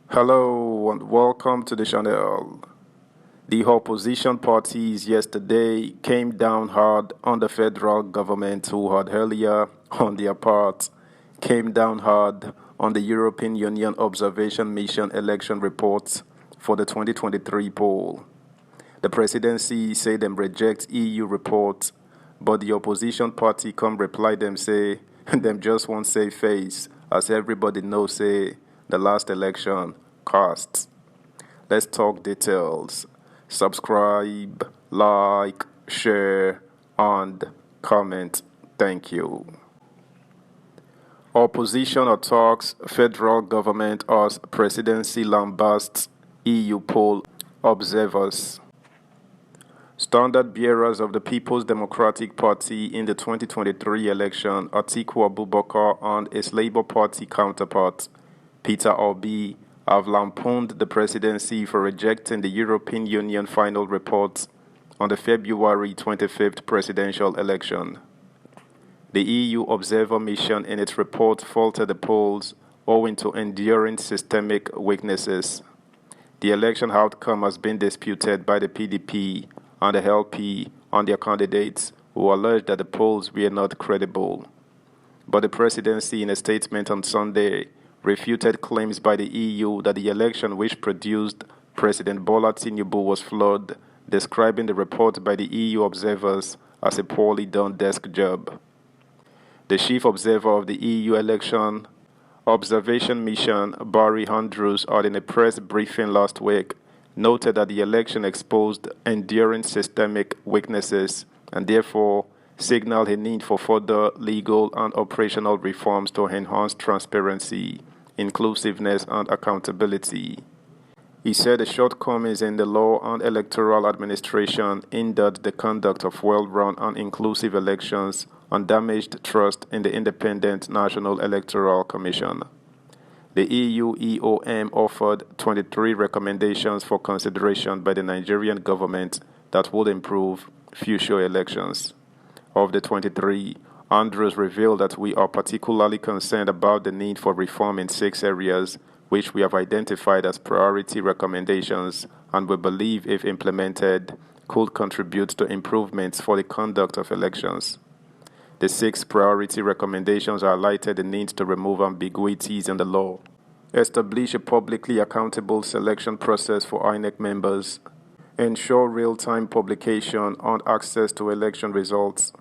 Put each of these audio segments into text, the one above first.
Hello and welcome to the channel. The opposition parties yesterday came down hard on the federal government, who had earlier, on their part, came down hard on the European Union Observation Mission election reports for the 2023 poll. The presidency say them reject EU reports, but the opposition party come reply them say them just won't save face, as everybody knows say the last election costs. Let's talk details. Subscribe, like, share, and comment. Thank you. Opposition attacks federal government as presidency lambasts EU poll observers. Standard bearers of the People's Democratic Party in the 2023 election, Atiku Abubakar and his Labour Party counterpart, Peter Obi, have lampooned the presidency for rejecting the European Union final report on the February 25th presidential election. The EU Observer Mission in its report faulted the polls owing to enduring systemic weaknesses. The election outcome has been disputed by the PDP and the LP on their candidates, who alleged that the polls were not credible. But the presidency, in a statement on Sunday, refuted claims by the EU that the election which produced President Bola Tinubu was flawed, describing the report by the EU observers as a poorly done desk job. The chief observer of the EU election observation mission, Barry Andrews, in a press briefing last week, noted that the election exposed enduring systemic weaknesses and therefore signaled a need for further legal and operational reforms to enhance transparency, inclusiveness, and accountability. He said the shortcomings in the law and electoral administration hindered the conduct of well-run and inclusive elections and damaged trust in the Independent National Electoral Commission. The EU EOM offered 23 recommendations for consideration by the Nigerian government that would improve future elections. Of the 23, Andrews revealed that we are particularly concerned about the need for reform in 6 areas, which we have identified as priority recommendations and we believe, if implemented, could contribute to improvements for the conduct of elections. The 6 priority recommendations highlighted the need to remove ambiguities in the law, establish a publicly accountable selection process for INEC members, ensure real-time publication and access to election results,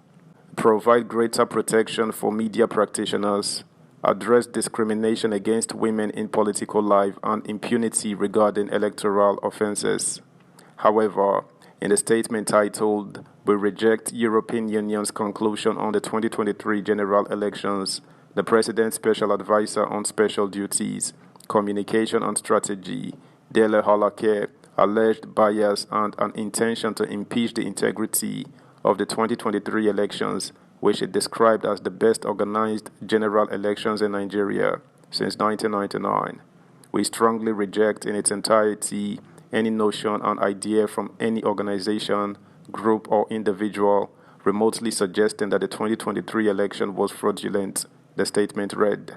provide greater protection for media practitioners, address discrimination against women in political life and impunity regarding electoral offenses. However, in a statement titled, "We reject European Union's conclusion on the 2023 general elections," the President's Special Advisor on Special Duties, Communication and Strategy, Dele Halake, alleged bias and an intention to impeach the integrity of the 2023 elections, which it described as the best organized general elections in Nigeria since 1999. We strongly reject in its entirety any notion and idea from any organization, group, or individual remotely suggesting that the 2023 election was fraudulent, the statement read.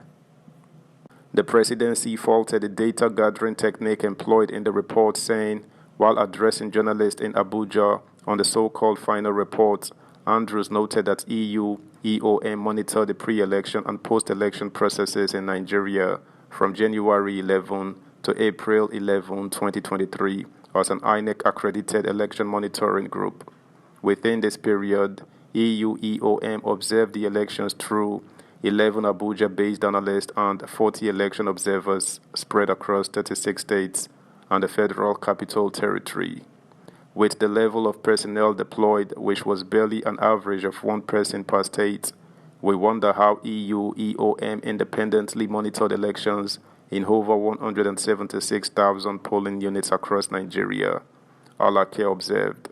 The presidency faulted the data gathering technique employed in the report, saying, while addressing journalists in Abuja on the so-called final report, Andrews noted that EU EOM monitored the pre-election and post-election processes in Nigeria from January 11 to April 11, 2023, as an INEC-accredited election monitoring group. Within this period, EU EOM observed the elections through 11 Abuja-based analysts and 40 election observers spread across 36 states and the Federal Capital Territory. With the level of personnel deployed, which was barely an average of 1 person per state, we wonder how EU EOM independently monitored elections in over 176,000 polling units across Nigeria, Alake observed.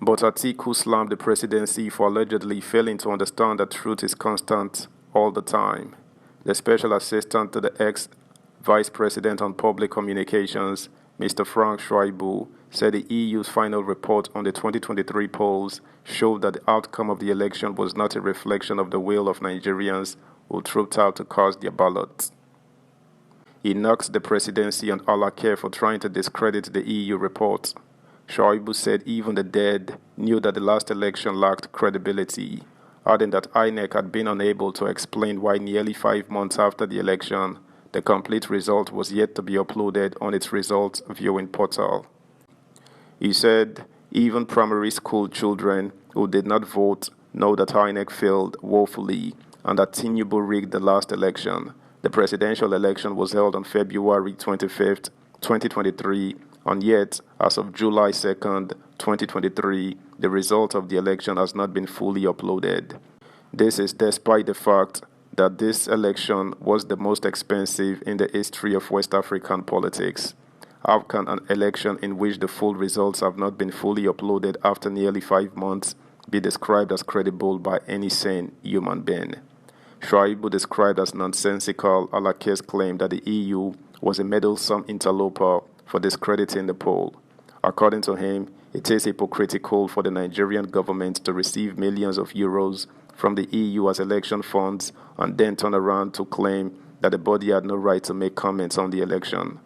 But Atiku slammed the presidency for allegedly failing to understand that truth is constant all the time. The special assistant to the ex-vice president on public communications, Mr. Frank Schreibu, said the EU's final report on the 2023 polls showed that the outcome of the election was not a reflection of the will of Nigerians who trooped out to cast their ballots. He knocks the presidency on Al-Akir for trying to discredit the EU report. Shoaibu said even the dead knew that the last election lacked credibility, adding that INEC had been unable to explain why nearly 5 months after the election, the complete result was yet to be uploaded on its results viewing portal. He said even primary school children who did not vote know that INEC failed woefully and that Tinubu rigged the last election. The presidential election was held on February 25th, 2023, and yet, as of July 2nd, 2023, the result of the election has not been fully uploaded. This is despite the fact that this election was the most expensive in the history of West African politics. How can an election in which the full results have not been fully uploaded after nearly 5 months be described as credible by any sane human being? Shoaibu described as nonsensical Al-Akir's claim that the EU was a meddlesome interloper for discrediting the poll. According to him, it is hypocritical for the Nigerian government to receive millions of euros from the EU as election funds and then turn around to claim that the body had no right to make comments on the election.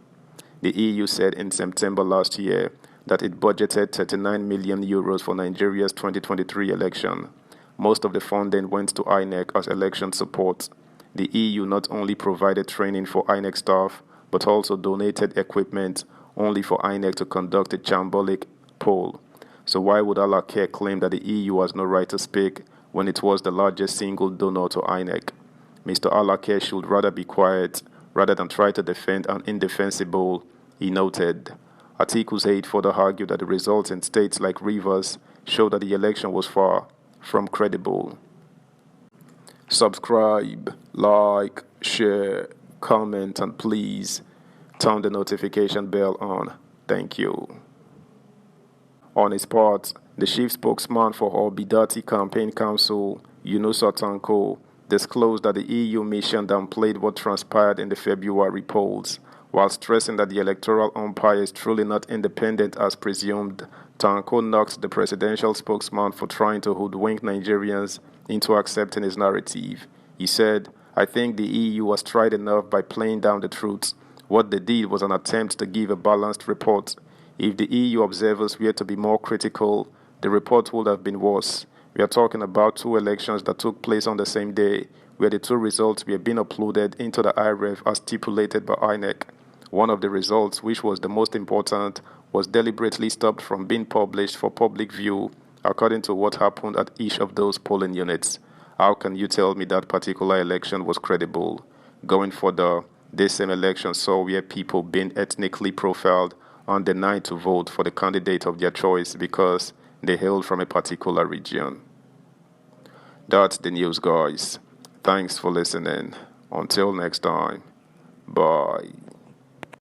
The EU said in September last year that it budgeted 39 million euros for Nigeria's 2023 election. Most of the funding went to INEC as election support. The EU not only provided training for INEC staff, but also donated equipment only for INEC to conduct a shambolic poll. So why would Al-Akir claim that the EU has no right to speak when it was the largest single donor to INEC? Mr. Al-Akir should rather be quiet rather than try to defend an indefensible, he noted. Article 8 further argued that the results in states like Rivers show that the election was far from credible. Subscribe, like, share, comment, and please turn the notification bell on. Thank you. On his part, the chief spokesman for Obidati Campaign Council, Yunusa Tanko, disclosed that the EU mission downplayed what transpired in the February polls, while stressing that the electoral umpire is truly not independent as presumed. Tanko knocked the presidential spokesman for trying to hoodwink Nigerians into accepting his narrative. He said, "I think the EU has tried enough by playing down the truth. What they did was an attempt to give a balanced report. If the EU observers were to be more critical, the report would have been worse. We are talking about 2 elections that took place on the same day, where the 2 results were being uploaded into the IREV as stipulated by INEC. One of the results, which was the most important, was deliberately stopped from being published for public view, according to what happened at each of those polling units. How can you tell me that particular election was credible? Going further, this same election saw where people being ethnically profiled and denied to vote for the candidate of their choice because they hailed from a particular region." That's the news, guys. Thanks for listening. Until next time, bye.